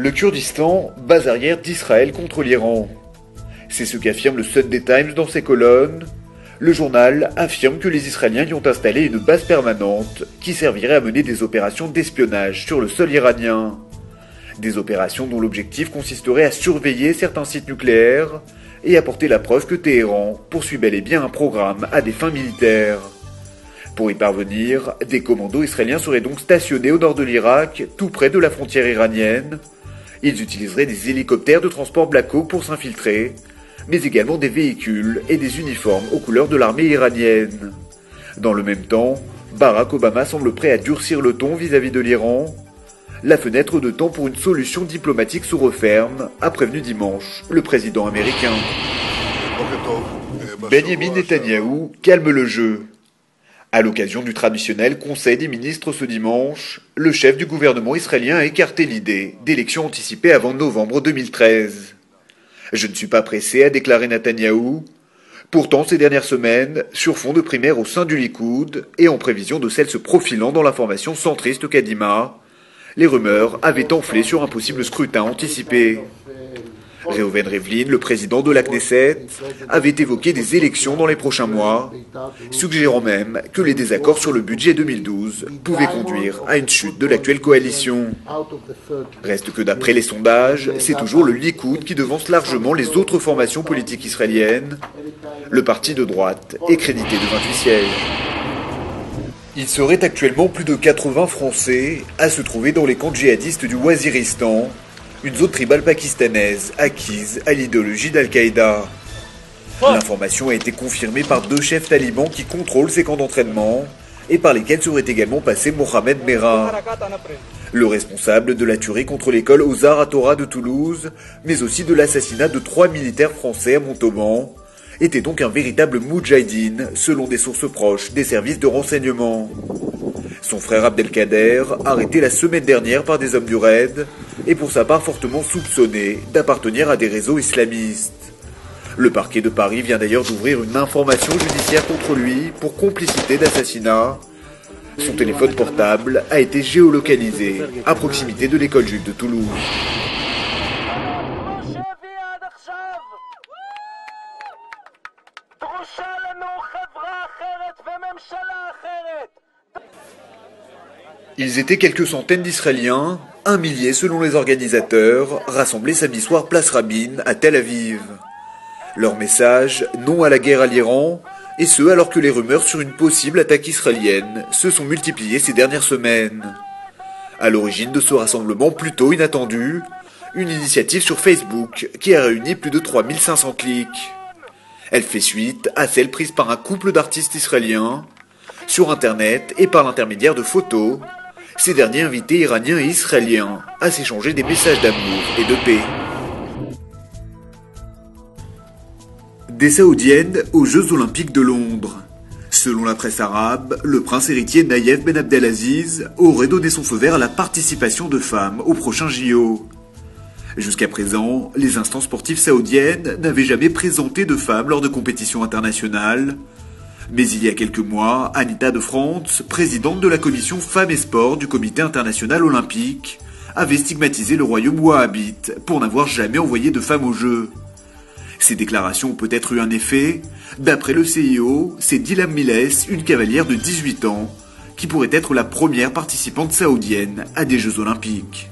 Le Kurdistan, base arrière d'Israël contre l'Iran. C'est ce qu'affirme le Sunday Times dans ses colonnes. Le journal affirme que les Israéliens y ont installé une base permanente qui servirait à mener des opérations d'espionnage sur le sol iranien. Des opérations dont l'objectif consisterait à surveiller certains sites nucléaires et apporter la preuve que Téhéran poursuit bel et bien un programme à des fins militaires. Pour y parvenir, des commandos israéliens seraient donc stationnés au nord de l'Irak, tout près de la frontière iranienne. Ils utiliseraient des hélicoptères de transport Black Hawk pour s'infiltrer, mais également des véhicules et des uniformes aux couleurs de l'armée iranienne. Dans le même temps, Barack Obama semble prêt à durcir le ton vis-à-vis de l'Iran. La fenêtre de temps pour une solution diplomatique se referme, a prévenu dimanche le président américain. Benjamin Netanyahou calme le jeu. À l'occasion du traditionnel Conseil des ministres ce dimanche, le chef du gouvernement israélien a écarté l'idée d'élections anticipées avant novembre 2013. Je ne suis pas pressé, a déclaré Netanyahou. Pourtant, ces dernières semaines, sur fond de primaires au sein du Likoud et en prévision de celles se profilant dans la formation centriste Kadima, les rumeurs avaient enflé sur un possible scrutin anticipé. Reuven Rivlin, le président de la Knesset, avait évoqué des élections dans les prochains mois, suggérant même que les désaccords sur le budget 2012 pouvaient conduire à une chute de l'actuelle coalition. Reste que d'après les sondages, c'est toujours le Likoud qui devance largement les autres formations politiques israéliennes. Le parti de droite est crédité de 28 sièges. Il serait actuellement plus de 80 Français à se trouver dans les camps djihadistes du Waziristan, une zone tribale pakistanaise acquise à l'idéologie d'Al-Qaïda. L'information a été confirmée par 2 chefs talibans qui contrôlent ces camps d'entraînement et par lesquels serait également passé Mohamed Merah, le responsable de la tuerie contre l'école Ozar HaTorah de Toulouse, mais aussi de l'assassinat de 3 militaires français à Montauban, était donc un véritable moudjahidine selon des sources proches des services de renseignement. Son frère Abdelkader, arrêté la semaine dernière par des hommes du raid, est pour sa part fortement soupçonné d'appartenir à des réseaux islamistes. Le parquet de Paris vient d'ailleurs d'ouvrir une information judiciaire contre lui pour complicité d'assassinat. Son téléphone portable a été géolocalisé à proximité de l'école juive de Toulouse. Ils étaient quelques centaines d'Israéliens, 1 millier selon les organisateurs, rassemblés samedi soir place Rabin à Tel Aviv. Leur message, non à la guerre à l'Iran, et ce alors que les rumeurs sur une possible attaque israélienne se sont multipliées ces dernières semaines. À l'origine de ce rassemblement plutôt inattendu, une initiative sur Facebook qui a réuni plus de 3500 clics. Elle fait suite à celle prise par un couple d'artistes israéliens. Sur Internet et par l'intermédiaire de photos, ces derniers invitaient Iraniens et Israéliens à s'échanger des messages d'amour et de paix. Des Saoudiennes aux Jeux Olympiques de Londres. Selon la presse arabe, le prince héritier Nayef Ben Abdelaziz aurait donné son feu vert à la participation de femmes aux prochains JO. Jusqu'à présent, les instances sportives saoudiennes n'avaient jamais présenté de femmes lors de compétitions internationales. Mais il y a quelques mois, Anita de France, présidente de la commission Femmes et Sport du Comité international olympique, avait stigmatisé le royaume wahhabite pour n'avoir jamais envoyé de femmes aux Jeux. Ces déclarations ont peut-être eu un effet. D'après le CIO, c'est Dilam Miles, une cavalière de 18 ans, qui pourrait être la première participante saoudienne à des Jeux Olympiques.